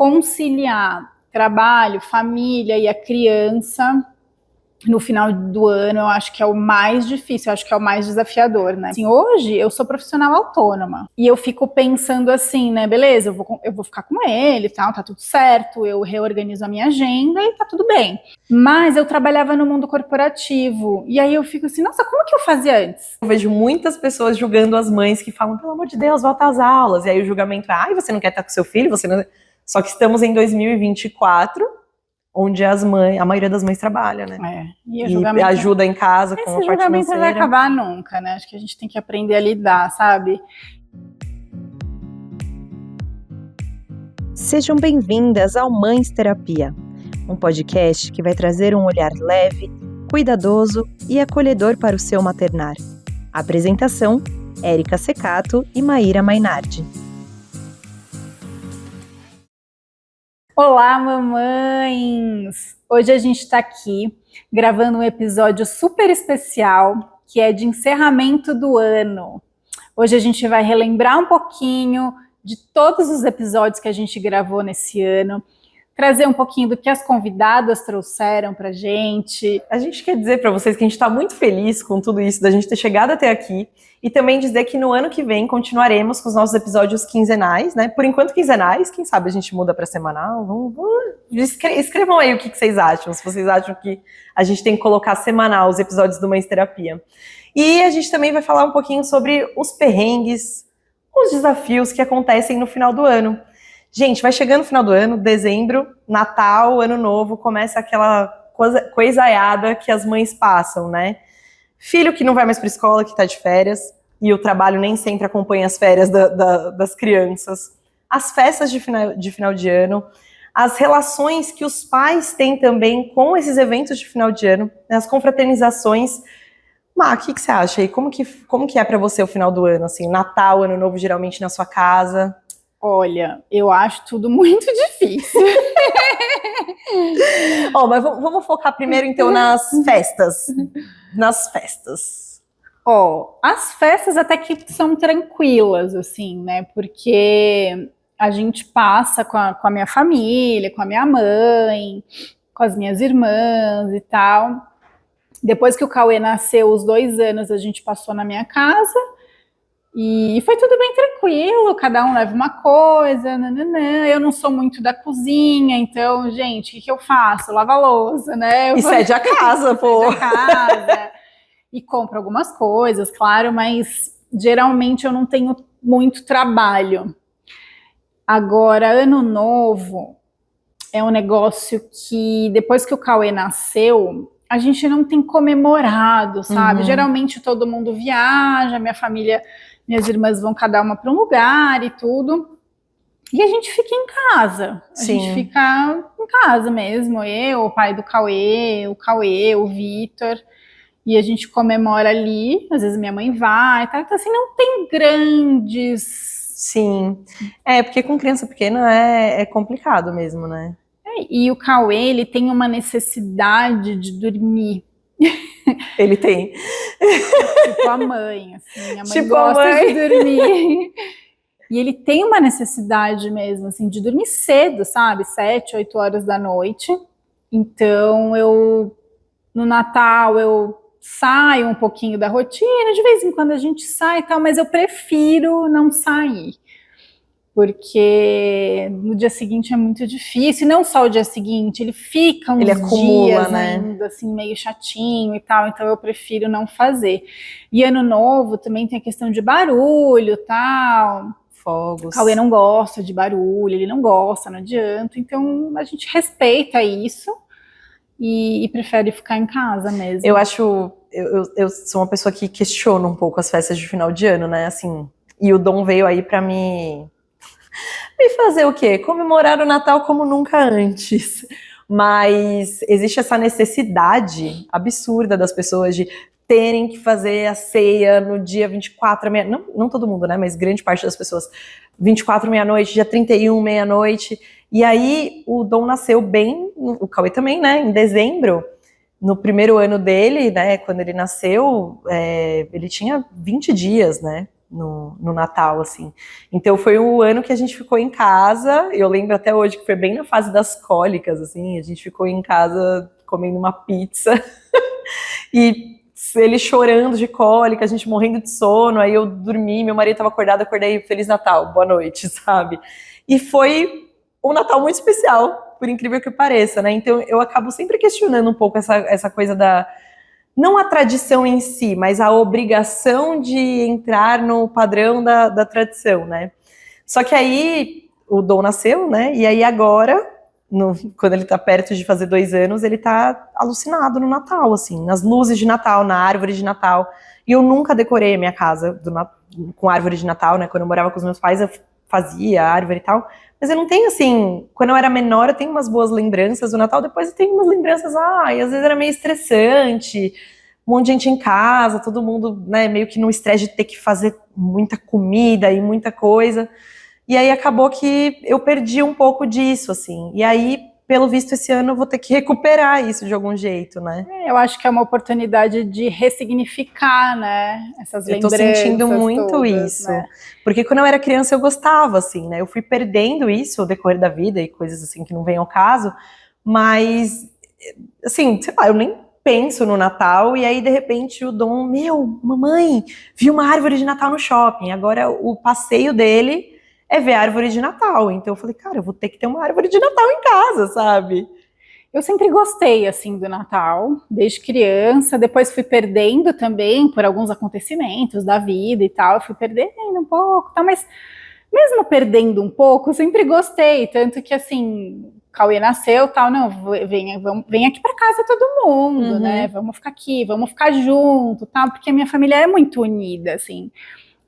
conciliar trabalho, família e a criança no final do ano, eu acho que é o mais difícil, eu acho que é o mais desafiador, né? Assim, hoje eu sou profissional autônoma e eu fico pensando assim, né? Beleza, eu vou ficar com ele e tal, tá tudo certo, eu reorganizo a minha agenda e tá tudo bem. Mas eu trabalhava no mundo corporativo e aí eu fico assim, nossa, como que eu fazia antes? Eu vejo muitas pessoas julgando as mães que falam, pelo amor de Deus, volta às aulas. E aí o julgamento é, ai, você não quer estar com seu filho? Você não... Só que estamos em 2024, onde a maioria das mães trabalha, né? E ajuda em casa com a parte financeira. Esse julgamento não vai acabar nunca, né? Acho que a gente tem que aprender a lidar, sabe? Sejam bem-vindas ao Mães Terapia, um podcast que vai trazer um olhar leve, cuidadoso e acolhedor para o seu maternar. Apresentação, Érica Secato e Maíra Mainardi. Olá, mamães! Hoje a gente está aqui gravando um episódio super especial, que é de encerramento do ano. Hoje a gente vai relembrar um pouquinho de todos os episódios que a gente gravou nesse ano, trazer um pouquinho do que as convidadas trouxeram pra gente. A gente quer dizer para vocês que a gente está muito feliz com tudo isso, da gente ter chegado até aqui, e também dizer que no ano que vem continuaremos com os nossos episódios quinzenais, né? Por enquanto quinzenais, quem sabe a gente muda para semanal. Escrevam aí o que vocês acham, se vocês acham que a gente tem que colocar semanal os episódios do Mães Terapia. E a gente também vai falar um pouquinho sobre os perrengues, os desafios que acontecem no final do ano. Gente, vai chegando o final do ano, dezembro, Natal, Ano Novo, começa aquela coisaiada que as mães passam, né? Filho que não vai mais para a escola, que tá de férias, e o trabalho nem sempre acompanha as férias das crianças. As festas de final de ano, as relações que os pais têm também com esses eventos de final de ano, né? As confraternizações. Má, o que você acha aí? Como que é para você o final do ano? Assim, Natal, Ano Novo, geralmente na sua casa? Olha, eu acho tudo muito difícil. Mas vamos focar primeiro, então, nas festas. Nas festas. As festas até que são tranquilas, assim, né? Porque a gente passa com a minha família, com a minha mãe, com as minhas irmãs e tal. Depois que o Cauê nasceu, os 2 anos, a gente passou na minha casa. E foi tudo bem tranquilo, cada um leva uma coisa, nananã. Eu não sou muito da cozinha, então, gente, o que eu faço? Lava a louça, né? E cede a casa, pô. Cede a casa, e compro algumas coisas, claro, mas geralmente eu não tenho muito trabalho. Agora, Ano Novo é um negócio que, depois que o Cauê nasceu, a gente não tem comemorado, sabe? Uhum. Geralmente todo mundo viaja, minha família... Minhas irmãs vão cada uma para um lugar e tudo. E a gente fica em casa. Sim. Gente fica em casa mesmo. Eu, o pai do Cauê, o Vitor. E a gente comemora ali. Às vezes minha mãe vai. Tá? Então, assim, não tem grandes... Sim. Porque com criança pequena é complicado mesmo, né? E o Cauê, ele tem uma necessidade de dormir. Ele tem. Tipo a mãe, assim, a mãe tipo gosta de dormir. E ele tem uma necessidade mesmo, assim, de dormir cedo, sabe? 7, 8 horas da noite. Então, no Natal, eu saio um pouquinho da rotina, de vez em quando a gente sai e tal, mas eu prefiro não sair. Porque no dia seguinte é muito difícil, não só o dia seguinte, ele fica uns dias, né, ainda assim meio chatinho e tal, então eu prefiro não fazer. E Ano Novo também tem a questão de barulho, tal, fogos. O Cauê não gosta de barulho, ele não gosta, não adianta, então a gente respeita isso e prefere ficar em casa mesmo. Eu sou uma pessoa que questiona um pouco as festas de final de ano, né, assim, e o Dom veio aí pra me fazer o quê? Comemorar o Natal como nunca antes. Mas existe essa necessidade absurda das pessoas de terem que fazer a ceia no dia 24, não todo mundo, né? Mas grande parte das pessoas. 24, meia-noite, dia 31, meia-noite. E aí o Dom nasceu bem, o Cauê também, né? Em dezembro. No primeiro ano dele, né? Quando ele nasceu, ele tinha 20 dias, né? no Natal, assim. Então foi o ano que a gente ficou em casa, eu lembro até hoje que foi bem na fase das cólicas, assim, a gente ficou em casa comendo uma pizza e ele chorando de cólica, a gente morrendo de sono, aí eu dormi, meu marido estava acordado, acordei, Feliz Natal, boa noite, sabe? E foi um Natal muito especial, por incrível que pareça, né? Então eu acabo sempre questionando um pouco essa coisa da, não a tradição em si, mas a obrigação de entrar no padrão da tradição, né? Só que aí o Dom nasceu, né? E aí agora, quando ele tá perto de fazer 2 anos, ele tá alucinado no Natal, assim, nas luzes de Natal, na árvore de Natal. E eu nunca decorei a minha casa com árvore de Natal, né? Quando eu morava com os meus pais, eu fazia árvore e tal. Mas eu não tenho, assim, quando eu era menor, eu tenho umas boas lembranças do Natal, depois eu tenho umas lembranças, e às vezes era meio estressante, um monte de gente em casa, todo mundo, né, meio que no estresse de ter que fazer muita comida e muita coisa. E aí acabou que eu perdi um pouco disso, assim. E aí, pelo visto, esse ano eu vou ter que recuperar isso de algum jeito, né? Eu acho que é uma oportunidade de ressignificar, né, essas lembranças. Eu tô sentindo muito todas, isso. né? Porque quando eu era criança eu gostava, assim, né? Eu fui perdendo isso ao decorrer da vida e coisas assim que não vêm ao caso. Mas, assim, sei lá, eu nem penso no Natal e aí, de repente, o Dom, mamãe, vi uma árvore de Natal no shopping. Agora o passeio dele é ver árvore de Natal. Então eu falei, cara, eu vou ter que ter uma árvore de Natal em casa, sabe? Eu sempre gostei, assim, do Natal, desde criança, depois fui perdendo também por alguns acontecimentos da vida e tal, eu fui perdendo um pouco, tá? Mas mesmo perdendo um pouco, eu sempre gostei, tanto que, assim, Cauê nasceu, tal, não, vem aqui para casa todo mundo, né? Vamos ficar aqui, vamos ficar junto, tal, porque a minha família é muito unida, assim,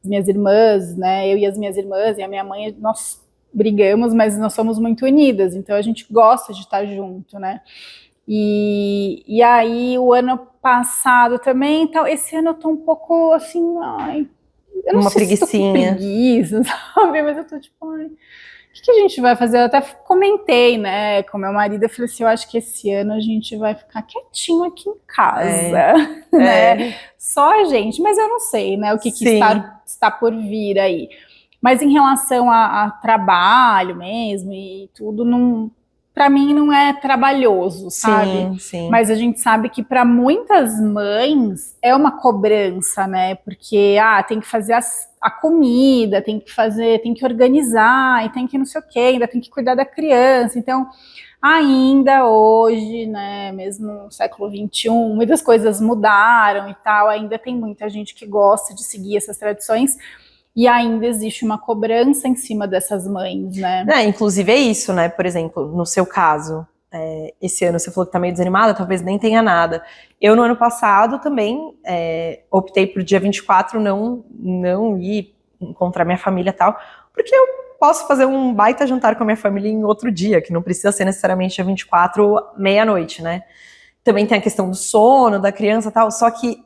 minhas irmãs, né? Eu e as minhas irmãs e a minha mãe, nós brigamos, mas nós somos muito unidas, então a gente gosta de estar junto, né? E aí o ano passado também, tal, esse ano eu tô um pouco assim, eu não uma sei se tô com preguiça, sabe? Mas eu tô tipo, o que a gente vai fazer? Eu até comentei, né, com meu marido, eu falei assim, eu acho que esse ano a gente vai ficar quietinho aqui em casa, né? Só a gente, mas eu não sei, né, o que está por vir aí. Mas em relação a trabalho mesmo e tudo, para mim não é trabalhoso, sabe? Sim, sim. Mas a gente sabe que para muitas mães é uma cobrança, né? Porque tem que fazer a comida, tem que organizar, e tem que não sei o quê, ainda tem que cuidar da criança. Então, ainda hoje, né, mesmo no século XXI, muitas coisas mudaram e tal, ainda tem muita gente que gosta de seguir essas tradições. E ainda existe uma cobrança em cima dessas mães, né? Inclusive é isso, né? Por exemplo, no seu caso, esse ano você falou que tá meio desanimada, talvez nem tenha nada. Eu, no ano passado, também optei por dia 24 não ir encontrar minha família e tal, porque eu posso fazer um baita jantar com a minha família em outro dia, que não precisa ser necessariamente dia 24, meia-noite, né? Também tem a questão do sono, da criança e tal, só que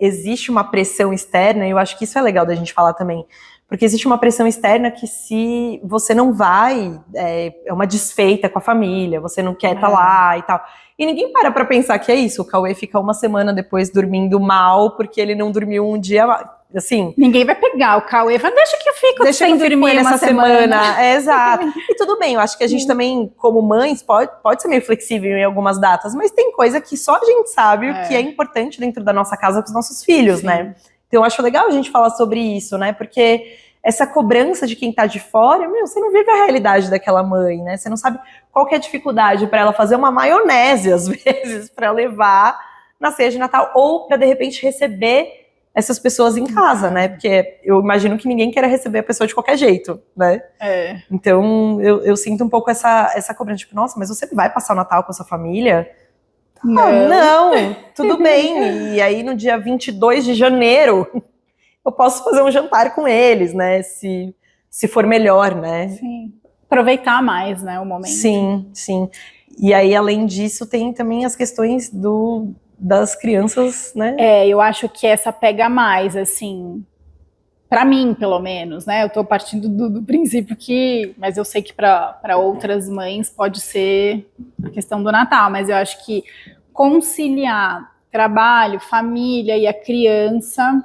existe uma pressão externa, e eu acho que isso é legal da gente falar também, porque existe uma pressão externa que se você não vai, é uma desfeita com a família, você não quer estar lá e tal. E ninguém para pra pensar que é isso, o Cauê fica uma semana depois dormindo mal, porque ele não dormiu um dia, assim... Ninguém vai pegar o Cauê, deixa que eu fico sem dormir nessa semana. Exato. Uhum. E tudo bem, eu acho que a gente também, como mães, pode ser meio flexível em algumas datas, mas tem coisa que só a gente sabe o que é importante dentro da nossa casa com os nossos filhos, né? Então eu acho legal a gente falar sobre isso, né? Porque essa cobrança de quem tá de fora, você não vive a realidade daquela mãe, né? Você não sabe qual que é a dificuldade para ela fazer uma maionese, às vezes, para levar na ceia de Natal, ou para de repente receber essas pessoas em casa, né? Porque eu imagino que ninguém queira receber a pessoa de qualquer jeito, né? Então eu sinto um pouco essa cobrança, tipo, nossa, mas você vai passar o Natal com a sua família? Não, tudo bem. E aí no dia 22 de janeiro eu posso fazer um jantar com eles, né? Se for melhor, né? Sim. Aproveitar mais, né, o momento. Sim. E aí, além disso, tem também as questões das crianças, né? Eu acho que essa pega mais, assim, para mim, pelo menos, né? Eu tô partindo do princípio que, mas eu sei que para outras mães pode ser a questão do Natal, mas eu acho que conciliar trabalho, família e a criança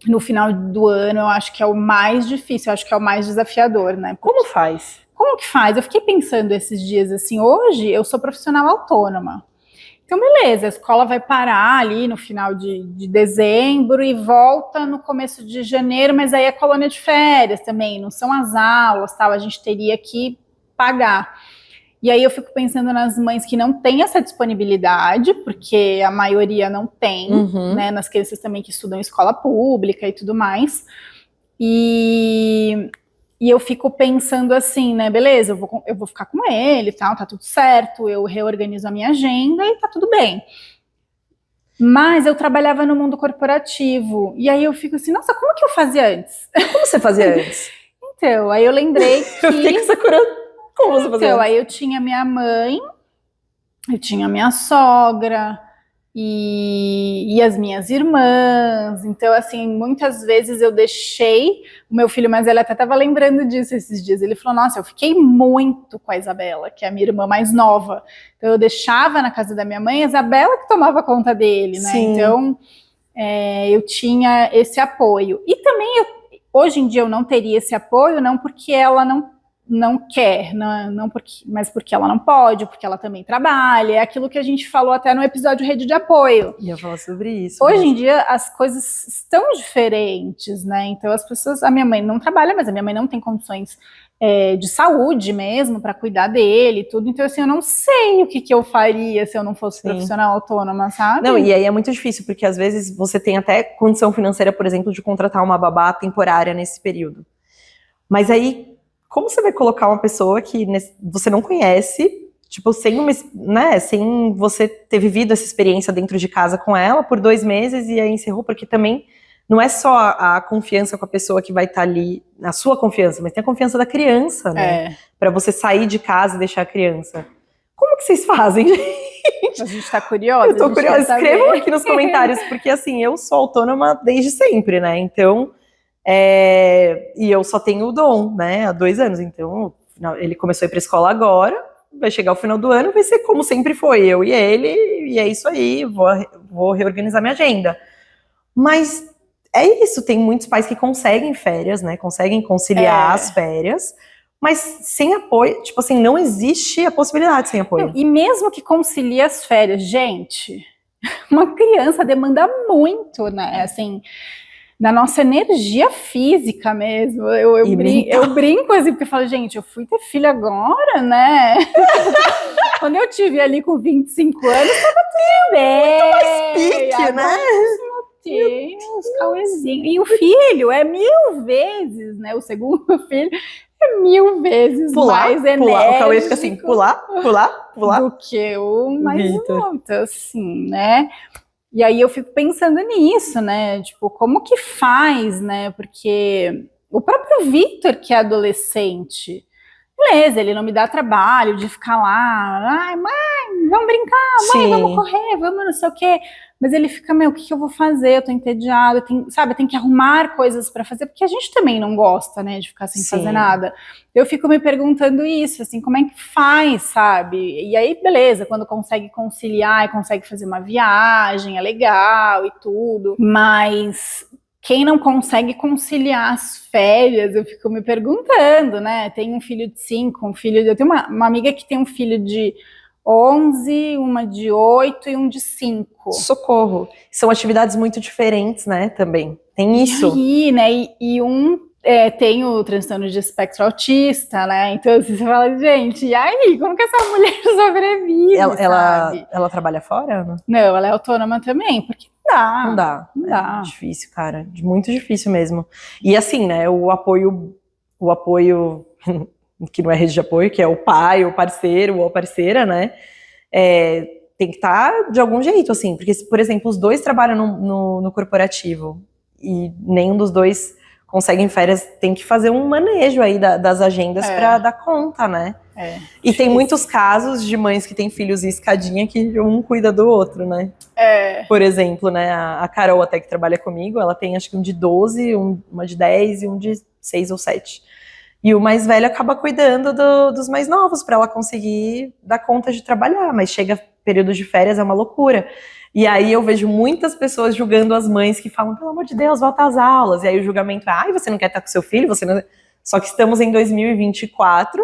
no final do ano, eu acho que é o mais difícil, eu acho que é o mais desafiador, né? Como faz? Como que faz? Eu fiquei pensando esses dias, assim, hoje eu sou profissional autônoma. Então, beleza, a escola vai parar ali no final de dezembro e volta no começo de janeiro, mas aí é colônia de férias também, não são as aulas, tal, a gente teria que pagar. E aí eu fico pensando nas mães que não têm essa disponibilidade, porque a maioria não tem, né, nas crianças também que estudam em escola pública e tudo mais. E eu fico pensando assim, né, beleza, eu vou ficar com ele e tal, tá tudo certo, eu reorganizo a minha agenda e tá tudo bem. Mas eu trabalhava no mundo corporativo, e aí eu fico assim, nossa, como que eu fazia antes? Como você fazia antes? Então, aí eu lembrei que... Eu fiquei com essa curiosidade. Como você fazia Então, antes? aí eu tinha minha mãe, eu tinha minha sogra e as minhas irmãs. Então, assim, muitas vezes eu deixei o meu filho, mas ele até estava lembrando disso esses dias. Ele falou, nossa, eu fiquei muito com a Isabela, que é a minha irmã mais nova. Então, eu deixava na casa da minha mãe, a Isabela que tomava conta dele, né? Sim. Então, eu tinha esse apoio. E também, hoje em dia, eu não teria esse apoio, não porque ela não quer, mas porque ela não pode, porque ela também trabalha, é aquilo que a gente falou até no episódio Rede de Apoio. Ia falar sobre isso. Hoje em dia as coisas estão diferentes, né? Então as pessoas, a minha mãe não trabalha, mas a minha mãe não tem condições de saúde mesmo para cuidar dele e tudo, então assim, eu não sei o que eu faria se eu não fosse profissional autônoma, sabe? Não, e aí é muito difícil, porque às vezes você tem até condição financeira, por exemplo, de contratar uma babá temporária nesse período. Mas aí, como você vai colocar uma pessoa que você não conhece, tipo, sem você ter vivido essa experiência dentro de casa com ela por 2 meses e aí encerrou, porque também não é só a confiança com a pessoa que vai estar ali, a sua confiança, mas tem a confiança da criança, né? Pra você sair de casa e deixar a criança. Como que vocês fazem, gente? A gente tá curiosa. Eu tô curiosa, escrevam aqui nos comentários, porque assim, eu sou autônoma desde sempre, né? Então... e eu só tenho o Dom, né, há 2 anos, então ele começou a ir pra escola agora, vai chegar o final do ano, vai ser como sempre foi, eu e ele, e é isso aí, vou reorganizar minha agenda. Mas é isso, tem muitos pais que conseguem férias, né, conseguem conciliar as férias, mas sem apoio, tipo assim, não existe a possibilidade sem apoio. Não, e mesmo que concilie as férias, gente, uma criança demanda muito, né, assim... da nossa energia física mesmo. Eu brinco assim, porque eu falo, gente, eu fui ter filho agora, né? Quando eu tive ali com 25 anos, tava tudo bem. Muito mais pique, né? Meu Deus, Cauêzinho. E o filho é 1000 vezes, né? O segundo filho é 1000 vezes mais enérgico. O Cauê fica assim, pular. Do que o mais novo, assim, né? E aí eu fico pensando nisso, né, tipo, como que faz, né, porque o próprio Vitor, que é adolescente, beleza, ele não me dá trabalho de ficar lá, ai, mãe, vamos brincar, mãe, vamos correr, vamos não sei o quê, mas ele fica, o que eu vou fazer, eu tô entediado, tem que arrumar coisas pra fazer, porque a gente também não gosta, né, de ficar sem fazer nada. Eu fico me perguntando isso, assim, como é que faz, sabe? E aí, beleza, quando consegue conciliar e consegue fazer uma viagem, é legal e tudo, mas... quem não consegue conciliar as férias, eu fico me perguntando, né? Tem um filho de 5, eu tenho uma amiga que tem um filho de 11, uma de 8 e um de 5. Socorro. São atividades muito diferentes, né, também. Tem isso. E aí, né, e um tem o transtorno de espectro autista, né? Então assim, você fala, gente, e aí, como que essa mulher sobrevive, sabe? Ela trabalha fora, né? Não, ela é autônoma também, porque não dá. É difícil, cara. Muito difícil mesmo. E assim, né, o apoio que não é rede de apoio, que é o pai, o parceiro ou a parceira, né, tem que estar de algum jeito, assim, porque se, por exemplo, os dois trabalham no corporativo e nenhum dos dois conseguem férias, tem que fazer um manejo aí das agendas para dar conta, né? E tem muitos casos de mães que têm filhos em escadinha que um cuida do outro, né? Por exemplo, né, a Carol até que trabalha comigo, ela tem acho que um de 12, uma de 10 e um de 6 ou 7. E o mais velho acaba cuidando dos mais novos para ela conseguir dar conta de trabalhar, mas chega período de férias, é uma loucura. E aí eu vejo muitas pessoas julgando as mães que falam, pelo amor de Deus, volta às aulas. E aí o julgamento é, ai, você não quer estar com seu filho? Você não... Só que estamos em 2024,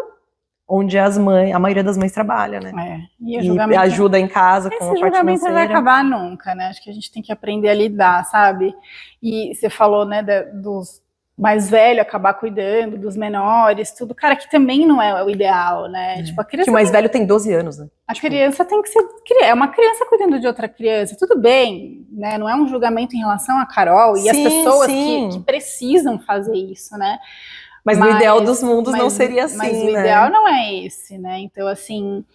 onde a maioria das mães trabalha, né? E ajuda em casa com a parte financeira. Esse julgamento não vai acabar nunca, né? Acho que a gente tem que aprender a lidar, sabe? E você falou, né, dos mais velhos acabar cuidando, dos menores, tudo. Cara, que também não é o ideal, né? Tipo, a criança que o mais velho tem 12 anos, né? A criança tem que ser... É uma criança cuidando de outra criança. Tudo bem, né? Não é um julgamento em relação a Carol e as pessoas que precisam fazer isso, né? Mas no ideal dos mundos não seria assim, mas o ideal não é esse, né? Então, assim...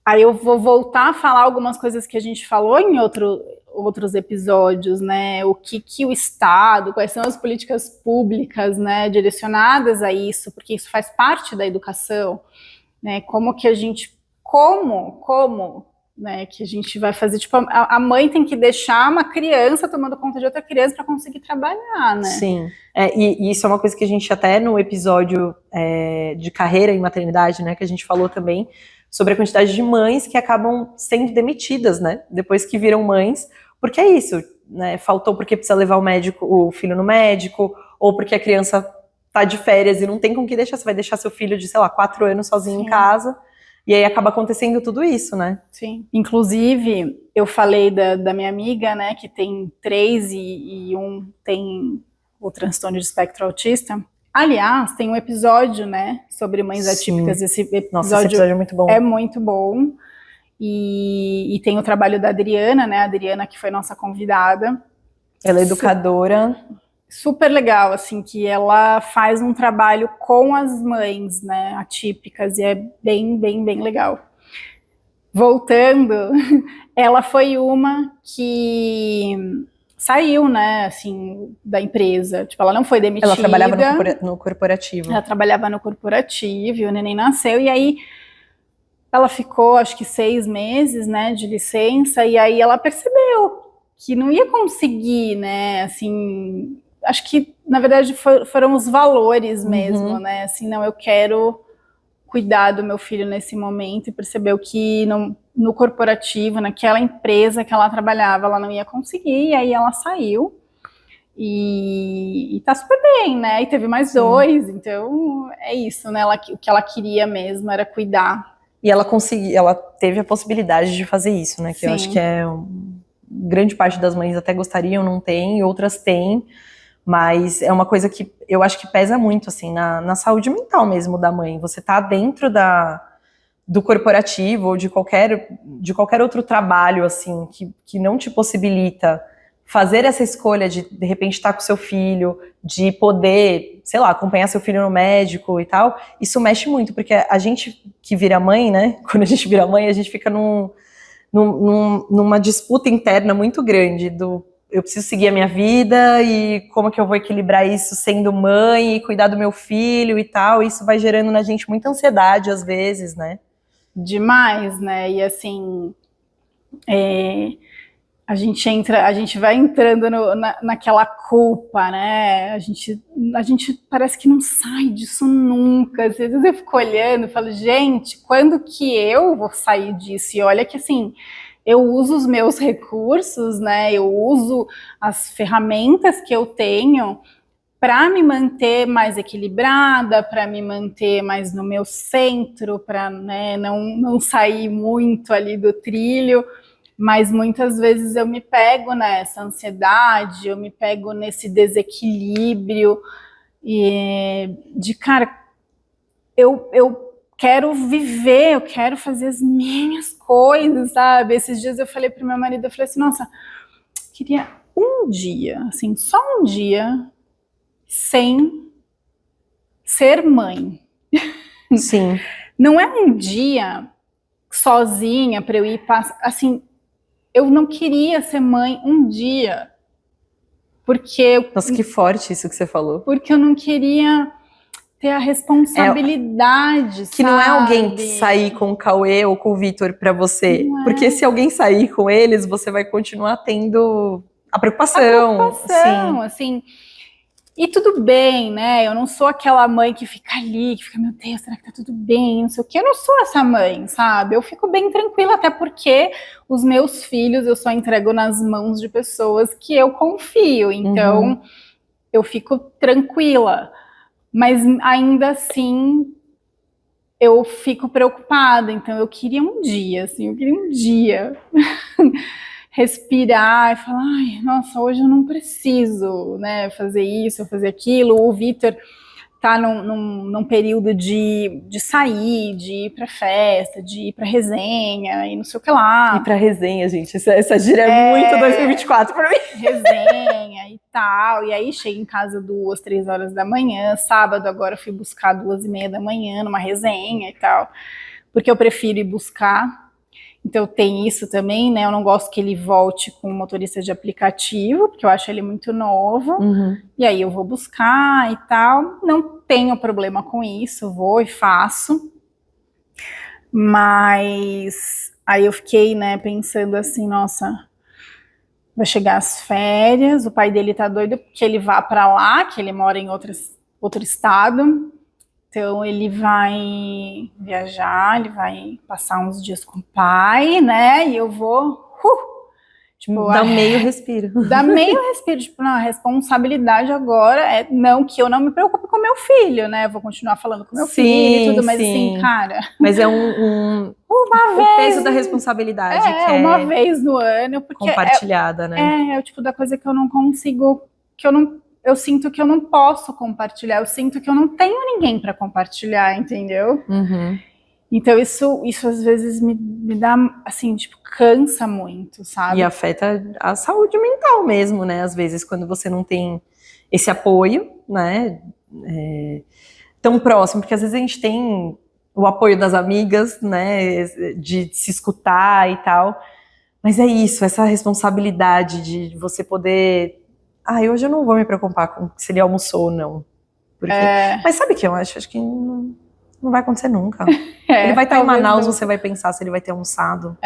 Aí eu vou voltar a falar algumas coisas que a gente falou em outros episódios, né? O que o Estado, quais são as políticas públicas, né, direcionadas a isso, porque isso faz parte da educação, né? Como que a gente... né, que a gente vai fazer, tipo, a mãe tem que deixar uma criança tomando conta de outra criança para conseguir trabalhar, né? Sim, e isso é uma coisa que a gente até no episódio de carreira em maternidade, né, que a gente falou também, sobre a quantidade de mães que acabam sendo demitidas, né, depois que viram mães, porque é isso, né, faltou porque precisa levar o filho no médico, ou porque a criança tá de férias e não tem com que deixar, você vai deixar seu filho de, sei lá, 4 anos sozinho em casa, e aí acaba acontecendo tudo isso, né? Sim. Inclusive, eu falei da minha amiga, né, que tem 3 e um tem o transtorno de espectro autista. Aliás, tem um episódio, né, sobre mães atípicas. Esse episódio é muito bom. É muito bom. E tem o trabalho da Adriana, né, a Adriana que foi nossa convidada. Ela é educadora. Super legal, assim, que ela faz um trabalho com as mães, né, atípicas, e é bem, bem, bem legal. Voltando, ela foi uma que saiu, né, assim, da empresa. Tipo, ela não foi demitida. Ela trabalhava no corporativo. Ela trabalhava no corporativo, e o neném nasceu, e aí ela ficou, acho que 6 meses, né, de licença, e aí ela percebeu que não ia conseguir, né, assim... Acho que, na verdade, foram os valores mesmo, né? Assim, não, eu quero cuidar do meu filho nesse momento, e percebeu que no corporativo, naquela empresa que ela trabalhava, ela não ia conseguir, e aí ela saiu. E tá super bem, né? E teve mais 2, então é isso, né? O que ela queria mesmo era cuidar. E ela teve a possibilidade de fazer isso, né? Que eu acho que grande parte das mães até gostariam, não tem, outras têm. Mas é uma coisa que eu acho que pesa muito, assim, na saúde mental mesmo da mãe. Você tá dentro do corporativo ou de qualquer outro trabalho, assim, que não te possibilita fazer essa escolha de repente, estar com seu filho, de poder, sei lá, acompanhar seu filho no médico e tal. Isso mexe muito, porque a gente que vira mãe, né, quando a gente vira mãe, a gente fica numa disputa interna muito grande eu preciso seguir a minha vida e como que eu vou equilibrar isso sendo mãe e cuidar do meu filho e tal. Isso vai gerando na gente muita ansiedade às vezes, né? Demais, né? E assim, a gente vai entrando naquela culpa, né? A gente parece que não sai disso nunca. Às vezes eu fico olhando e falo, gente, quando que eu vou sair disso? E olha que assim... Eu uso os meus recursos, né? Eu uso as ferramentas que eu tenho para me manter mais equilibrada, para me manter mais no meu centro, para, né, não sair muito ali do trilho. Mas muitas vezes eu me pego nessa ansiedade, eu me pego nesse desequilíbrio cara, eu quero viver, eu quero fazer as minhas coisas, sabe? Esses dias eu falei pro meu marido, eu falei assim, nossa, queria um dia, assim, só um dia, sem ser mãe. Sim. Não é um dia sozinha para eu ir passar, assim, eu não queria ser mãe um dia, porque... Nossa, que forte isso que você falou. Porque eu não queria... ter a responsabilidade, que não é alguém sair com o Cauê ou com o Vitor pra você, porque se alguém sair com eles, você vai continuar tendo a preocupação. Sim. Assim, E tudo bem, né? Eu não sou aquela mãe que fica ali, que fica, meu Deus, será que tá tudo bem? Não sei o quê. Eu não sou essa mãe, sabe? Eu fico bem tranquila, até porque os meus filhos eu só entrego nas mãos de pessoas que eu confio. Então, eu fico tranquila. Mas ainda assim, eu fico preocupada. Então, eu queria um dia respirar e falar, ai, nossa, hoje eu não preciso, né, fazer isso, fazer aquilo. O Vitor tá num período de sair, de ir pra festa, de ir pra resenha e não sei o que lá. Ir pra resenha, gente, essa gíria é muito 2024 pra mim. Resenha e tal, e aí chega em casa 2, 3 horas da manhã, sábado agora eu fui buscar 2:30 da manhã numa resenha e tal, porque eu prefiro ir buscar. Então tem isso também, né? Eu não gosto que ele volte com motorista de aplicativo, porque eu acho ele muito novo. E aí eu vou buscar e tal. Não tenho problema com isso, vou e faço. Mas aí eu fiquei, né, pensando assim, nossa, vai chegar as férias, o pai dele tá doido que ele vá para lá, que ele mora em outro estado. Então, ele vai viajar, ele vai passar uns dias com o pai, né? E eu vou, tipo, dá meio respiro. Dá meio respiro, tipo, não, a responsabilidade agora é, não que eu não me preocupe com meu filho, né? Eu vou continuar falando com meu filho e tudo, mas assim, cara... Mas é uma vez... O peso da responsabilidade que uma vez no ano, porque compartilhada, né? É o tipo da coisa que eu não consigo, eu sinto que eu não posso compartilhar, eu sinto que eu não tenho ninguém para compartilhar, entendeu? Então isso às vezes me dá, assim, tipo, cansa muito, sabe? E afeta a saúde mental mesmo, né? Às vezes quando você não tem esse apoio, né? Tão próximo, porque às vezes a gente tem o apoio das amigas, né? De se escutar e tal. Mas é isso, essa responsabilidade de você poder... hoje eu não vou me preocupar com se ele almoçou ou não. Porque... Mas sabe o que eu acho? Acho que não vai acontecer nunca. Ele vai estar em Manaus, você vai pensar se ele vai ter almoçado.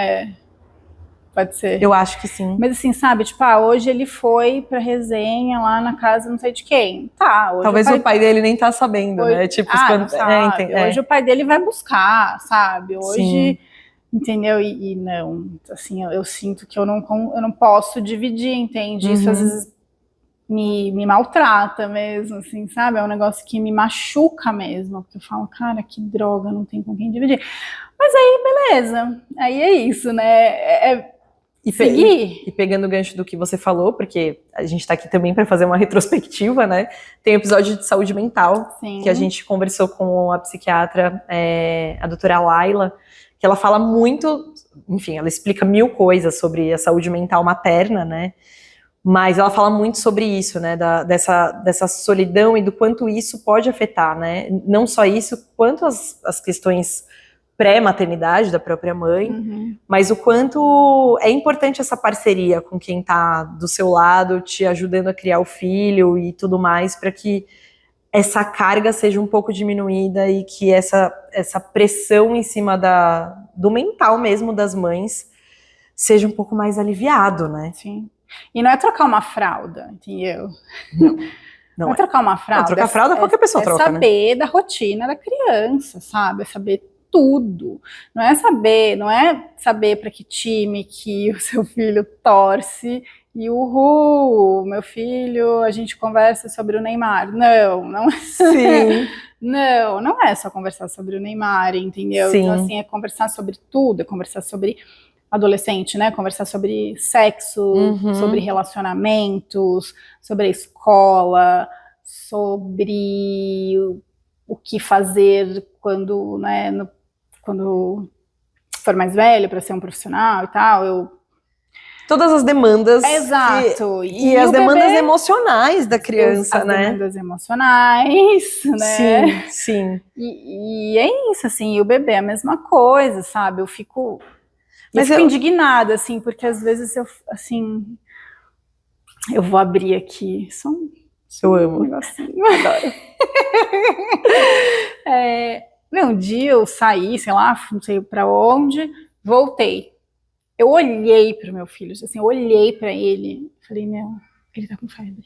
Pode ser. Eu acho que sim. Mas assim, sabe, tipo, hoje ele foi pra resenha lá na casa não sei de quem. Tá, hoje talvez o pai dele nem tá sabendo, hoje... né? Tipo, quando... Hoje o pai dele vai buscar, sabe? Hoje... Sim. Entendeu? E não, assim, eu sinto que eu não posso dividir, entende? Isso às vezes me maltrata mesmo, assim, sabe? É um negócio que me machuca mesmo, porque eu falo, cara, que droga, não tem com quem dividir. Mas aí, beleza, aí é isso, né? Seguir. E pegando o gancho do que você falou, porque a gente tá aqui também para fazer uma retrospectiva, né? Tem um episódio de saúde mental, Sim. Que a gente conversou com a psiquiatra, a doutora Laila, que ela fala muito, enfim, ela explica 1000 coisas sobre a saúde mental materna, né? Mas ela fala muito sobre isso, né? Dessa solidão e do quanto isso pode afetar, né? Não só isso, quanto as questões pré-maternidade da própria mãe, mas o quanto é importante essa parceria com quem tá do seu lado, te ajudando a criar o filho e tudo mais, para que essa carga seja um pouco diminuída e que essa pressão em cima do mental mesmo das mães seja um pouco mais aliviado, né? Sim. E não é trocar uma fralda, entendeu? Não é trocar uma fralda. Não, trocar fralda qualquer pessoa troca, né? É saber da rotina da criança, sabe? É saber tudo. Não é saber para que time que o seu filho torce e meu filho, a gente conversa sobre o Neymar. Não. Sim. Não é só conversar sobre o Neymar, entendeu? Sim. Então, assim, é conversar sobre tudo, é conversar sobre adolescente, né? Conversar sobre sexo, sobre relacionamentos, sobre a escola, sobre o que fazer quando, né, quando for mais velho para ser um profissional e tal. Todas as demandas. Exato. E as demandas emocionais da criança, né? As demandas emocionais, né? Sim. E é isso, assim, e o bebê é a mesma coisa, sabe? Eu fico indignada, assim, porque às vezes eu vou abrir aqui, eu amo. Um negocinho. Adoro. Um dia eu saí, sei lá, não sei pra onde, voltei. Eu olhei pro meu filho, assim, eu olhei pra ele, falei, ele tá com febre.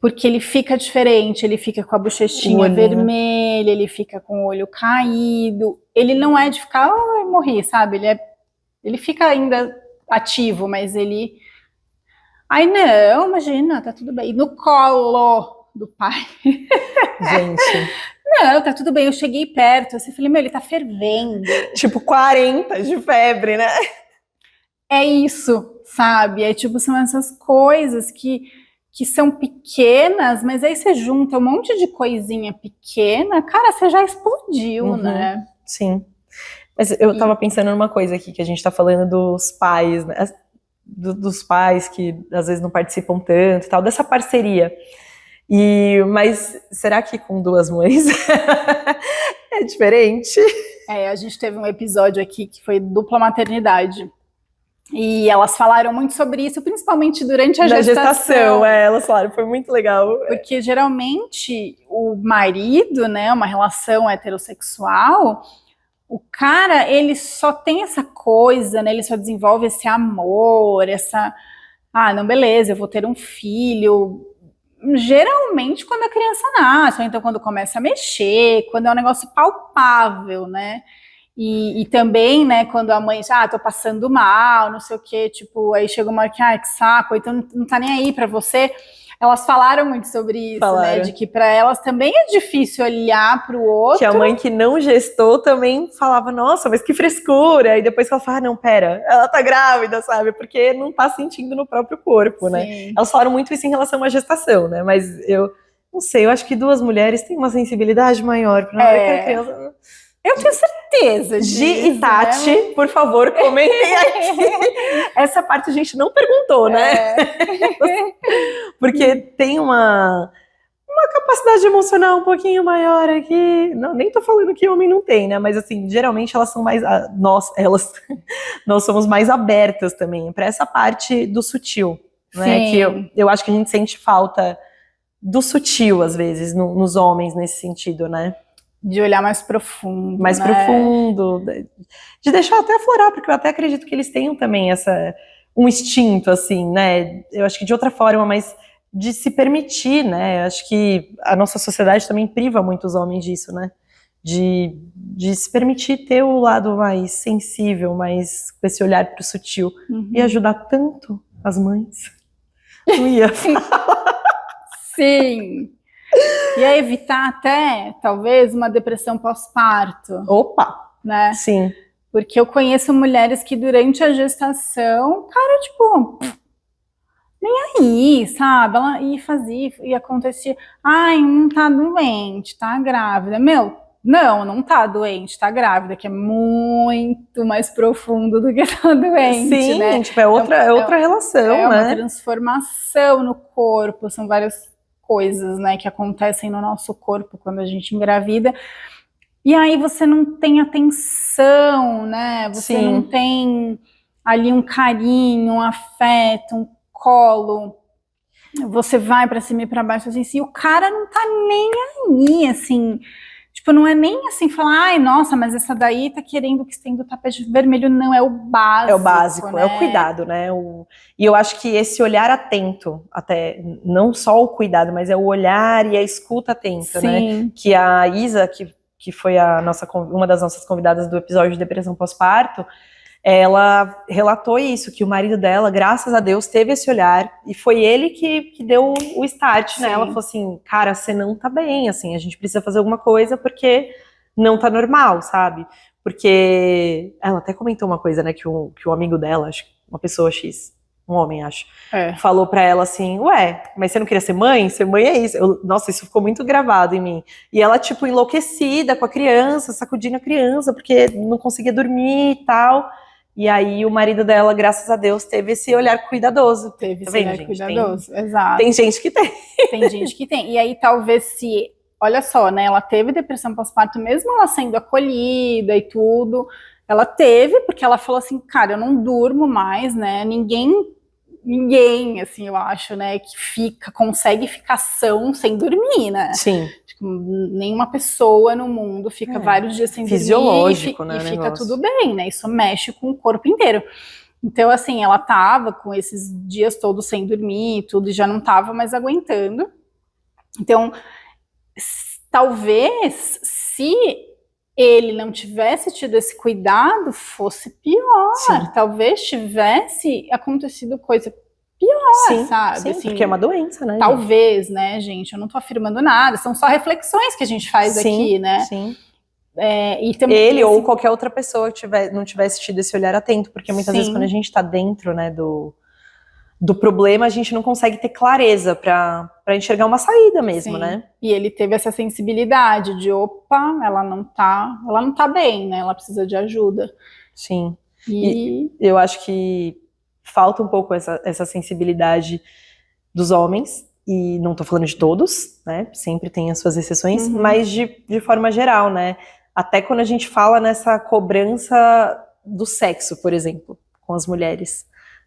porque ele fica diferente, ele fica com a bochechinha vermelha, ele fica com o olho caído, ele não é de ficar, ai, morri, sabe? Ele fica ainda ativo, mas ele... Ai, não, imagina, tá tudo bem. E no colo do pai. Gente. Não, tá tudo bem, eu cheguei perto, assim, falei, meu, ele tá fervendo. Tipo 40 de febre, né? É isso, sabe? É tipo, são essas coisas que são pequenas, mas aí você junta um monte de coisinha pequena, cara, você já explodiu, né? Sim. Mas eu tava pensando numa coisa aqui, que a gente tá falando dos pais, né? Dos pais que às vezes não participam tanto e tal, dessa parceria. Mas será que com duas mães é diferente? A gente teve um episódio aqui que foi dupla maternidade. E elas falaram muito sobre isso, principalmente durante a gestação. Elas falaram, foi muito legal. Porque geralmente o marido, né, uma relação heterossexual, o cara, ele só tem essa coisa, né, ele só desenvolve esse amor, não, beleza, eu vou ter um filho, geralmente quando a criança nasce, ou então quando começa a mexer, quando é um negócio palpável, né, e também, né, quando a mãe, tô passando mal, não sei o quê, tipo, aí chega uma hora que saco, então não tá nem aí pra você. Elas falaram muito sobre isso, né, de que pra elas também é difícil olhar pro outro. Que a mãe que não gestou também falava, nossa, mas que frescura, e depois ela fala, não, pera, ela tá grávida, sabe, porque não tá sentindo no próprio corpo, Sim. né. Elas falaram muito isso em relação à gestação, né, mas eu não sei, eu acho que duas mulheres têm uma sensibilidade maior pra hora que a criança... Eu tenho certeza disso, Gi e Tati, né? Por favor, comentem aqui. Essa parte a gente não perguntou, né? Porque tem uma capacidade emocional um pouquinho maior aqui. Não, nem tô falando que homem não tem, né? Mas assim, geralmente elas são mais... Nós somos mais abertas também para essa parte do sutil, né? Que eu acho que a gente sente falta do sutil, às vezes, nos homens nesse sentido, né? De olhar mais profundo. Mais profundo. De deixar até aflorar, porque eu até acredito que eles tenham também um instinto, assim, né? Eu acho que de outra forma, mas de se permitir, né? Eu acho que a nossa sociedade também priva muitos homens disso, né? De se permitir ter o lado mais sensível, mais com esse olhar pro sutil. E ajudar tanto as mães. Não ia falar. Sim. E a evitar até, talvez, uma depressão pós-parto. Opa! Né? Sim. Porque eu conheço mulheres que durante a gestação, cara, tipo, nem aí, sabe? Ela ia fazer, e acontecia, não tá doente, tá grávida. Meu, não tá doente, tá grávida, que é muito mais profundo do que tá doente, sim, né? Tipo, é outra relação, né? É uma transformação no corpo, são várias coisas, né, que acontecem no nosso corpo quando a gente engravida, e aí você não tem atenção, né, você não tem ali um carinho, um afeto, um colo, você vai pra cima e pra baixo, assim, e o cara não tá nem aí, assim, tipo, não é nem assim, falar, nossa, mas essa daí tá querendo que estenda o tapete vermelho, não, é o básico. É o básico, né? É o cuidado, né? E eu acho que esse olhar atento, até, não só o cuidado, mas é o olhar e a escuta atenta, né? Que a Isa, que foi uma das nossas convidadas do episódio de depressão pós-parto, ela relatou isso, que o marido dela, graças a Deus, teve esse olhar, e foi ele que deu o start, né? Ela falou assim, cara, você não tá bem, assim, a gente precisa fazer alguma coisa porque não tá normal, sabe? Porque ela até comentou uma coisa, né, que um amigo dela, acho que uma pessoa X, um homem, acho, falou pra ela assim, mas você não queria ser mãe? Ser mãe é isso. Nossa, isso ficou muito gravado em mim. E ela, tipo, enlouquecida com a criança, sacudindo a criança, porque não conseguia dormir e tal. E aí o marido dela, graças a Deus, teve esse olhar cuidadoso. Teve esse olhar cuidadoso, exato. Tem gente que tem. Tem gente que tem. E aí talvez olha só, né, ela teve depressão pós-parto, mesmo ela sendo acolhida e tudo, ela teve, porque ela falou assim, cara, eu não durmo mais, né, ninguém, assim, eu acho, né, que consegue ficar são sem dormir, né? Sim. Tipo, nenhuma pessoa no mundo fica vários dias sem fisiológico, dormir, né, e fica tudo bem, né? Isso mexe com o corpo inteiro. Então, assim, ela tava com esses dias todos sem dormir e tudo, e já não tava mais aguentando. Então, talvez, se ele não tivesse tido esse cuidado, fosse pior. Sim. Talvez tivesse acontecido coisa pior, Sim, sabe? sim, Assim, porque é uma doença, né? talvez, né, gente? Eu não tô afirmando nada, são só reflexões que a gente faz aqui, né? Sim. E também, ele ou qualquer outra pessoa que não tivesse tido esse olhar atento, porque muitas vezes Sim. quando a gente tá dentro, né, do problema, a gente não consegue ter clareza para enxergar uma saída mesmo, Sim. né? E ele teve essa sensibilidade de, opa, ela não tá bem, né? Ela precisa de ajuda. Sim. E eu acho que falta um pouco essa sensibilidade dos homens, e não tô falando de todos, né? Sempre tem as suas exceções, mas de forma geral, né? Até quando a gente fala nessa cobrança do sexo, por exemplo, com as mulheres,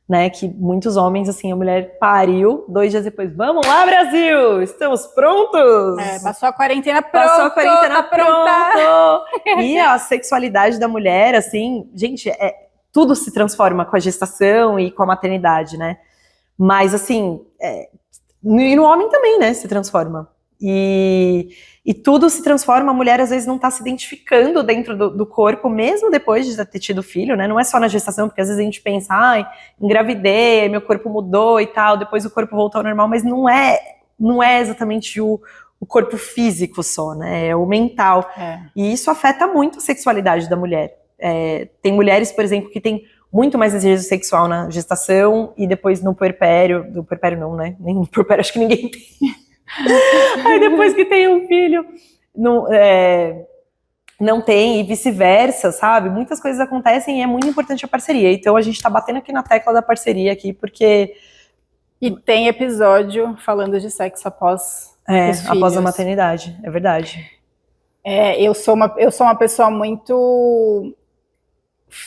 né? Que muitos homens, assim, a mulher pariu, 2 dias depois, vamos lá, Brasil! Estamos prontos! Passou a quarentena, pronto! Passou a quarentena, tá pronto! E a sexualidade da mulher, assim, gente, tudo se transforma com a gestação e com a maternidade, né? Mas, assim, e no homem também, né, se transforma. E tudo se transforma, a mulher às vezes não tá se identificando dentro do corpo, mesmo depois de já ter tido filho, né? Não é só na gestação, porque às vezes a gente pensa, engravidei, meu corpo mudou e tal, depois o corpo voltou ao normal, mas não é exatamente o corpo físico só, né? É o mental. E isso afeta muito a sexualidade da mulher. Tem mulheres, por exemplo, que têm muito mais desejo sexual na gestação e depois no puerpério, do puerpério não, né? Nem no puerpério acho que ninguém tem. Aí depois que tem um filho, não tem, e vice-versa, sabe? Muitas coisas acontecem e é muito importante a parceria. Então a gente tá batendo aqui na tecla da parceria aqui, porque... E tem episódio falando de sexo após os filhos. Após a maternidade, é verdade. Eu sou uma pessoa muito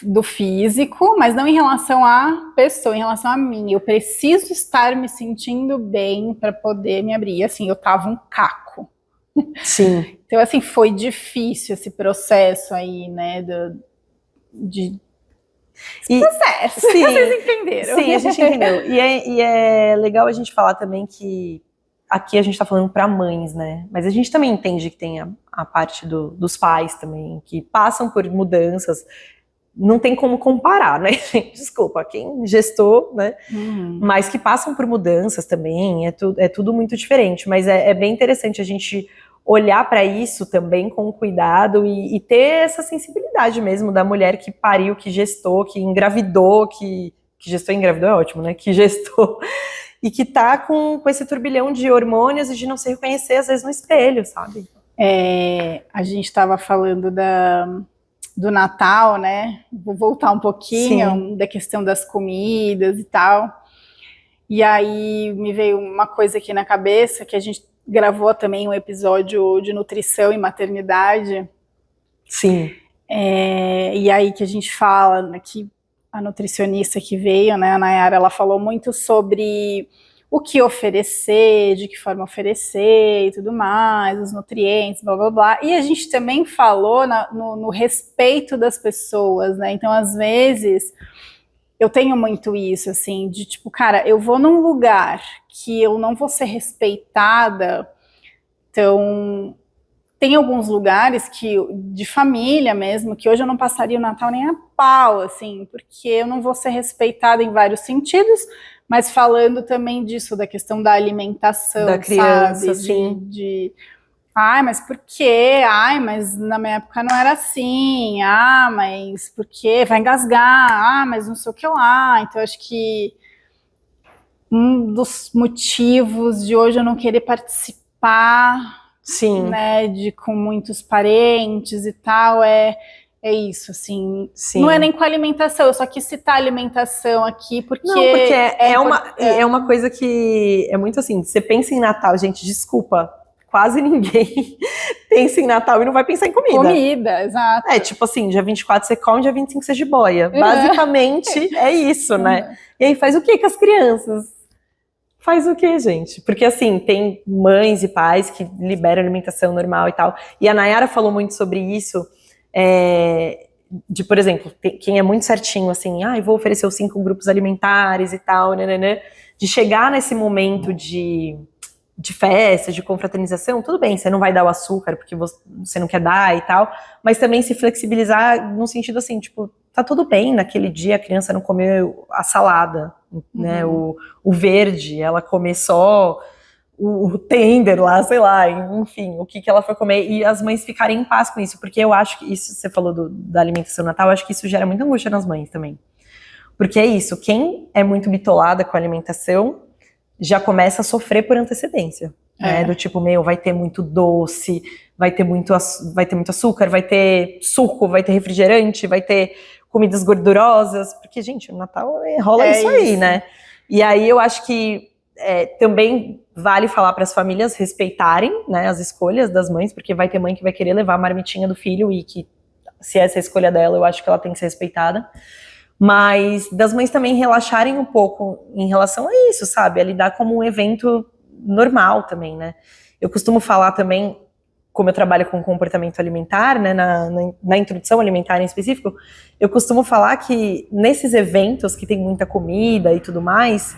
do físico, mas não em relação à pessoa, em relação a mim. Eu preciso estar me sentindo bem para poder me abrir. Assim, eu tava um caco. Sim. Então, assim, foi difícil esse processo aí, né, processo. Sim, vocês entenderam. Sim, a gente entendeu. E é legal a gente falar também que aqui a gente tá falando para mães, né? Mas a gente também entende que tem a parte dos pais também, que passam por mudanças. Não tem como comparar, né? Desculpa, quem gestou, né? Mas que passam por mudanças também, é tudo muito diferente. Mas é bem interessante a gente olhar para isso também com cuidado e ter essa sensibilidade mesmo da mulher que pariu, que gestou, que engravidou, que gestou e engravidou é ótimo, né? Que gestou e que tá com esse turbilhão de hormônios e de não se reconhecer às vezes no espelho, sabe? A gente estava falando do Natal, né? Vou voltar um pouquinho da questão das comidas e tal. E aí me veio uma coisa aqui na cabeça, que a gente gravou também um episódio de nutrição e maternidade. Sim. E aí que a gente fala, que a nutricionista que veio, né, a Nayara, ela falou muito sobre o que oferecer, de que forma oferecer e tudo mais, os nutrientes, blá, blá, blá. E a gente também falou no respeito das pessoas, né? Então, às vezes, eu tenho muito isso, assim, de tipo, cara, eu vou num lugar que eu não vou ser respeitada, então... Tem alguns lugares de família mesmo, que hoje eu não passaria o Natal nem a pau, assim, porque eu não vou ser respeitada em vários sentidos, mas falando também disso, da questão da alimentação, da criança, sabe? Sim. Mas por quê? Mas na minha época não era assim. Mas por quê? Vai engasgar. Mas não sei o que lá. Então, acho que um dos motivos de hoje eu não querer participar... Sim. Né, com muitos parentes e tal, é isso, assim. Sim. Não é nem com alimentação, eu só quis citar alimentação aqui, porque... Não, porque é uma coisa que é muito assim, você pensa em Natal, gente, desculpa, quase ninguém pensa em Natal e não vai pensar em comida. Comida, exato. Tipo assim, dia 24 você come, dia 25 você jiboia. Basicamente é isso, né? E aí faz o que com as crianças? Faz o quê, gente? Porque, assim, tem mães e pais que liberam alimentação normal e tal. E a Nayara falou muito sobre isso, por exemplo, quem é muito certinho, assim, vou oferecer os 5 grupos alimentares e tal, né, de chegar nesse momento de de festa, de confraternização, tudo bem, você não vai dar o açúcar porque você não quer dar e tal, mas também se flexibilizar no sentido assim, tipo, tá tudo bem naquele dia a criança não comer a salada, né, o verde, ela comer só o tender lá, sei lá, enfim, o que ela for comer, e as mães ficarem em paz com isso, porque eu acho que isso, você falou da alimentação no Natal, eu acho que isso gera muita angústia nas mães também. Porque é isso, quem é muito bitolada com a alimentação já começa a sofrer por antecedência, né? Do tipo, vai ter muito doce, vai ter muito açúcar, vai ter suco, vai ter refrigerante, vai ter comidas gordurosas, porque, gente, no Natal rola isso aí, né? E aí eu acho que também vale falar para as famílias respeitarem, né, as escolhas das mães, porque vai ter mãe que vai querer levar a marmitinha do filho e que, se essa é a escolha dela, eu acho que ela tem que ser respeitada. Mas das mães também relaxarem um pouco em relação a isso, sabe? A lidar como um evento normal também, né? Eu costumo falar também, como eu trabalho com comportamento alimentar, né, na introdução alimentar em específico, eu costumo falar que nesses eventos que tem muita comida e tudo mais,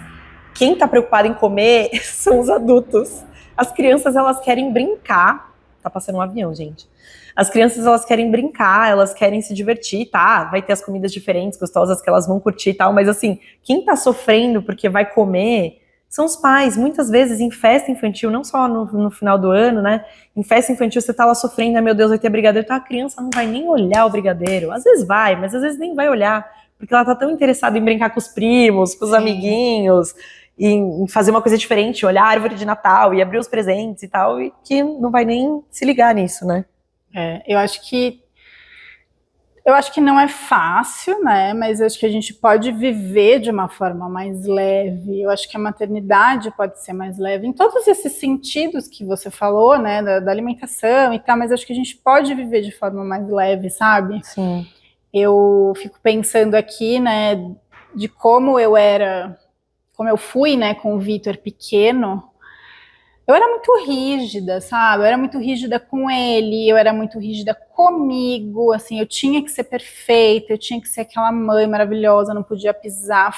quem tá preocupado em comer são os adultos. As crianças, elas querem brincar. Tá passando um avião, gente. As crianças, elas querem brincar, elas querem se divertir, tá? Vai ter as comidas diferentes, gostosas, que elas vão curtir e tal, mas assim, quem tá sofrendo porque vai comer são os pais. Muitas vezes em festa infantil, não só no final do ano, né? Em festa infantil você tá lá sofrendo, meu Deus, vai ter brigadeiro, então a criança não vai nem olhar o brigadeiro. Às vezes vai, mas às vezes nem vai olhar, porque ela tá tão interessada em brincar com os primos, com os amiguinhos, em fazer uma coisa diferente, olhar a árvore de Natal e abrir os presentes e tal, e que não vai nem se ligar nisso, né? Eu acho que não é fácil, né? Mas eu acho que a gente pode viver de uma forma mais leve. Eu acho que a maternidade pode ser mais leve em todos esses sentidos que você falou, né? Da alimentação e tal, mas eu acho que a gente pode viver de forma mais leve, sabe? Sim. Eu fico pensando aqui, né, de como eu fui, né, com o Vitor pequeno. Eu era muito rígida, sabe? Eu era muito rígida com ele, eu era muito rígida comigo, assim, eu tinha que ser perfeita, eu tinha que ser aquela mãe maravilhosa, não podia pisar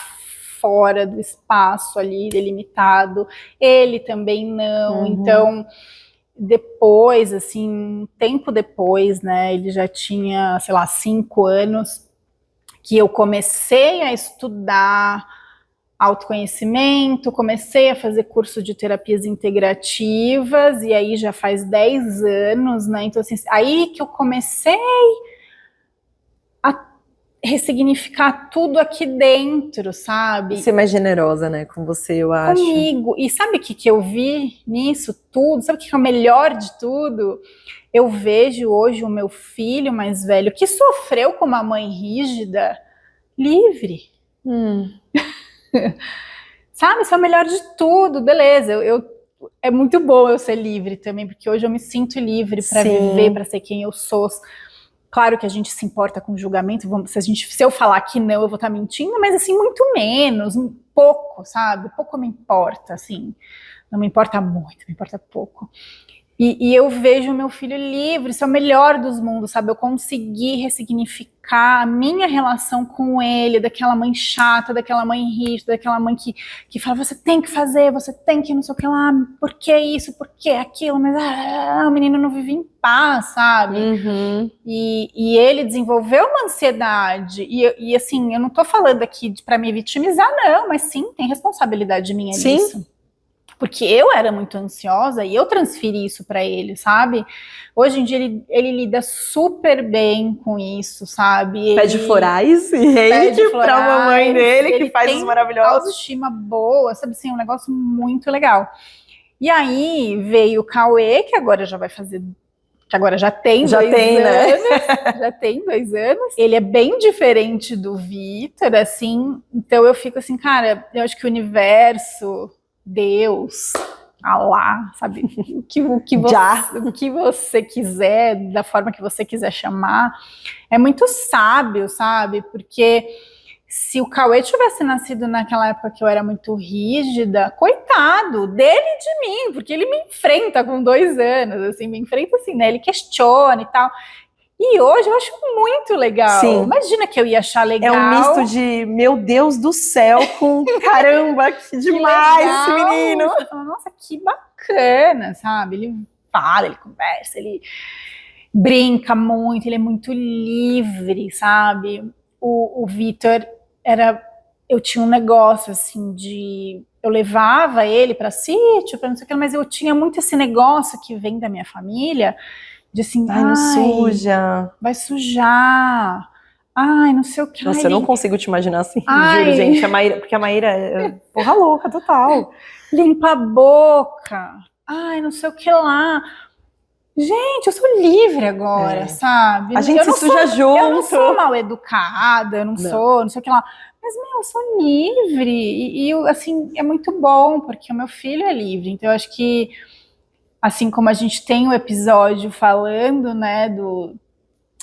fora do espaço ali delimitado, ele também não, então, depois, assim, um tempo depois, né, ele já tinha, sei lá, 5 anos, que eu comecei a estudar autoconhecimento, comecei a fazer curso de terapias integrativas, e aí já faz 10 anos, né? Então, assim, aí que eu comecei a ressignificar tudo aqui dentro, sabe? Ser mais generosa, né, com você, eu acho. Comigo. E sabe o que eu vi nisso tudo? Sabe o que é o melhor de tudo? Eu vejo hoje o meu filho mais velho, que sofreu com uma mãe rígida, livre. Sabe, isso é o melhor de tudo, beleza, é muito bom eu ser livre também, porque hoje eu me sinto livre para viver, para ser quem eu sou. Claro que a gente se importa com o julgamento, se eu falar que não, eu vou estar mentindo, mas assim, muito menos, um pouco, sabe, pouco me importa, assim, não me importa muito, me importa pouco. E eu vejo o meu filho livre, isso é o melhor dos mundos, sabe? Eu consegui ressignificar a minha relação com ele, daquela mãe chata, daquela mãe rígida, daquela mãe que fala, você tem que fazer, você tem que não sei o que lá, por que isso, por que aquilo, mas o menino não vive em paz, sabe? E ele desenvolveu uma ansiedade, e assim, eu não tô falando aqui pra me vitimizar, não, mas sim, tem responsabilidade minha nisso. Porque eu era muito ansiosa e eu transferi isso para ele, sabe? Hoje em dia ele lida super bem com isso, sabe? Pede florais e rende pra mamãe dele, que faz os maravilhosos. Autoestima boa, sabe assim, um negócio muito legal. E aí veio o Cauê, que agora já vai fazer... que agora já tem 2 anos, né? Já tem 2 anos. Ele é bem diferente do Vitor, assim, então eu fico assim, cara, eu acho que o universo... Deus, Alá, sabe, o que você quiser, da forma que você quiser chamar, é muito sábio, sabe, porque se o Cauê tivesse nascido naquela época que eu era muito rígida, coitado dele e de mim, porque ele me enfrenta com 2 anos, assim, me enfrenta assim, né, ele questiona e tal. E hoje eu acho muito legal. Sim. Imagina que eu ia achar legal. É um misto de, meu Deus do céu, com caramba, que demais esse menino. Você fala, nossa, que bacana. bacana, sabe? Ele fala, ele conversa, ele brinca muito, ele é muito livre, sabe? O Vitor eu tinha um negócio assim eu levava ele para sítio, para não sei o que, mas eu tinha muito esse negócio que vem da minha família, de assim, não suja. Vai sujar, não sei o que. Nossa, eu não consigo te imaginar assim, juro, gente, porque a Maíra é porra louca, total. Limpa a boca, não sei o que lá. Gente, eu sou livre agora, sabe? A gente se suja junto. Eu não sou mal educada, eu não sou, não sei o que lá. Mas, eu sou livre. E assim, é muito bom, porque o meu filho é livre. Então, eu acho que, assim como a gente tem um episódio falando, né,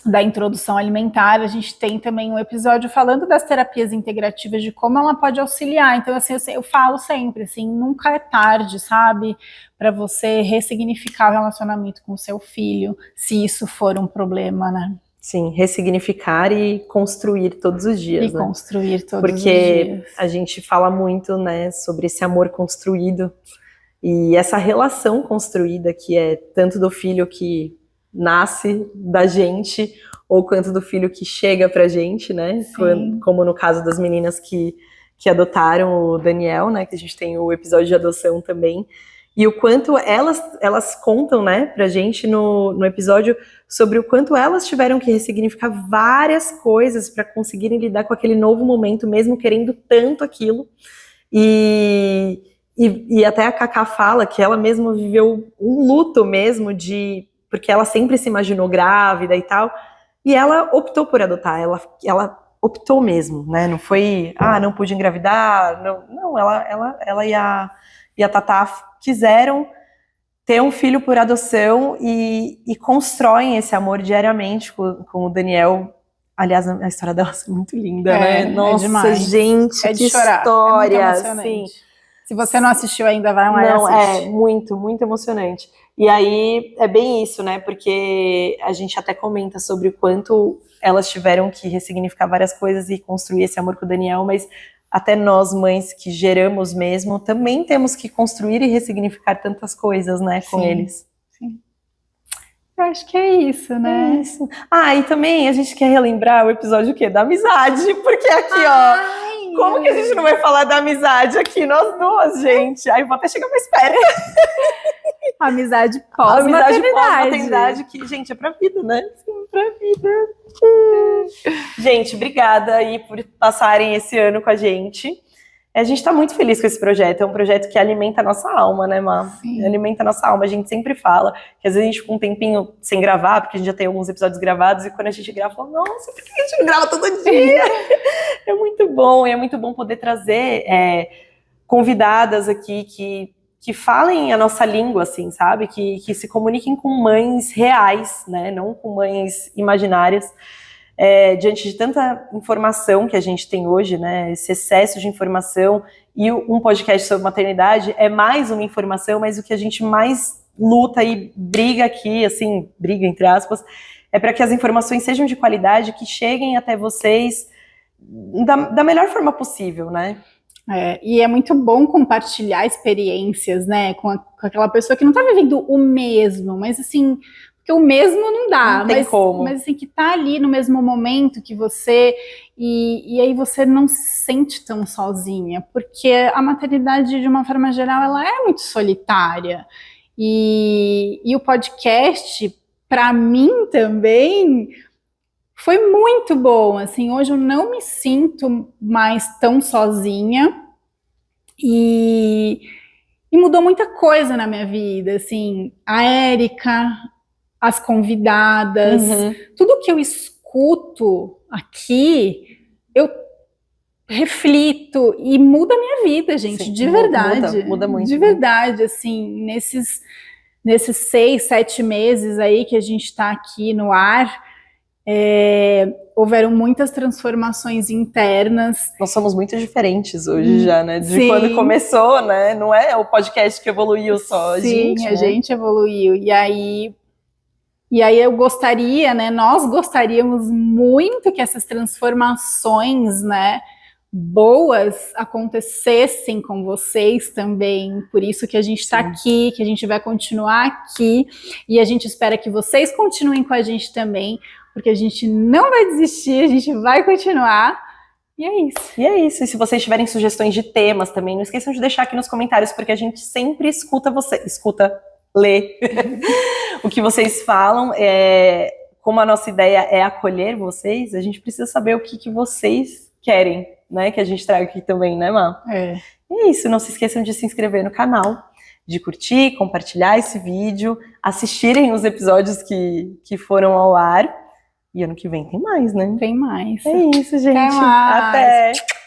da introdução alimentar, a gente tem também um episódio falando das terapias integrativas, de como ela pode auxiliar. Então, assim, eu falo sempre, assim, nunca é tarde, sabe, para você ressignificar o relacionamento com o seu filho, se isso for um problema, né? Sim, ressignificar e construir todos os dias, né? Construir todos os dias. Porque a gente fala muito, né, sobre esse amor construído e essa relação construída que é tanto do filho que nasce da gente, ou quanto do filho que chega pra gente, né? Como no caso das meninas que adotaram o Daniel, né? Que a gente tem o episódio de adoção também. E o quanto elas contam, né, pra gente no episódio sobre o quanto elas tiveram que ressignificar várias coisas para conseguirem lidar com aquele novo momento, mesmo querendo tanto aquilo. E até a Cacá fala que ela mesma viveu um luto mesmo porque ela sempre se imaginou grávida e tal, e ela optou por adotar, ela optou mesmo, né, não foi, não pude engravidar, não, ela e a Tatá quiseram ter um filho por adoção e constroem esse amor diariamente com o Daniel. Aliás, a história dela é muito linda, né? Nossa, demais. Gente, de que chorar. história, assim. Se você não assistiu ainda, vai lá e assiste. É muito, muito emocionante. E aí, é bem isso, né? Porque a gente até comenta sobre o quanto elas tiveram que ressignificar várias coisas e construir esse amor com o Daniel, mas até nós, mães que geramos mesmo, também temos que construir e ressignificar tantas coisas, né, com eles. Sim. Eu acho que é isso, né? É isso. E também a gente quer relembrar o episódio da amizade, porque aqui, como que a gente não vai falar da amizade aqui, nós duas, gente? Aí vou até chegar mais perto. Amizade pós-maternidade. Que, gente, é pra vida, né? Sim, pra vida. Gente, obrigada aí por passarem esse ano com a gente. A gente tá muito feliz com esse projeto. É um projeto que alimenta a nossa alma, né, Má? Sim. Alimenta a nossa alma. A gente sempre fala que às vezes a gente fica um tempinho sem gravar, porque a gente já tem alguns episódios gravados, e quando a gente grava, fala, nossa, por que a gente não grava todo dia? É muito bom, e é muito bom poder trazer convidadas aqui que falem a nossa língua, assim, sabe? Que se comuniquem com mães reais, né? Não com mães imaginárias. Diante de tanta informação que a gente tem hoje, né? Esse excesso de informação, e um podcast sobre maternidade é mais uma informação, mas o que a gente mais luta e briga aqui, assim, briga entre aspas, é para que as informações sejam de qualidade, que cheguem até vocês da melhor forma possível, né? E é muito bom compartilhar experiências, né, com aquela pessoa que não tá vivendo o mesmo, mas assim, porque o mesmo não dá, não tem como. Mas assim, que tá ali no mesmo momento que você, e aí você não se sente tão sozinha, porque a maternidade, de uma forma geral, ela é muito solitária, e o podcast, para mim também, foi muito bom, assim, hoje eu não me sinto mais tão sozinha e mudou muita coisa na minha vida, assim, a Érica, as convidadas, tudo que eu escuto aqui, eu reflito e muda a minha vida, gente. Sim, de verdade. Muda muito. De verdade, assim, nesses 6, 7 meses aí que a gente tá aqui no ar, houveram muitas transformações internas. Nós somos muito diferentes hoje já, né? De quando começou, né? Não é o podcast que evoluiu só, a gente. Sim, a gente evoluiu. E aí eu gostaria, né? Nós gostaríamos muito que essas transformações, né? boas acontecessem com vocês também. Por isso que a gente está aqui, que a gente vai continuar aqui, e a gente espera que vocês continuem com a gente também, porque a gente não vai desistir, a gente vai continuar. E é isso. E é isso. E se vocês tiverem sugestões de temas também, não esqueçam de deixar aqui nos comentários, porque a gente sempre escuta lê o que vocês falam. Como a nossa ideia é acolher vocês, a gente precisa saber o que vocês querem, né? Que a gente traga aqui também, né, Má? É. E é isso. Não se esqueçam de se inscrever no canal, de curtir, compartilhar esse vídeo, assistirem os episódios que foram ao ar. E ano que vem tem mais, né? Tem mais. É isso, gente. Até mais. Até!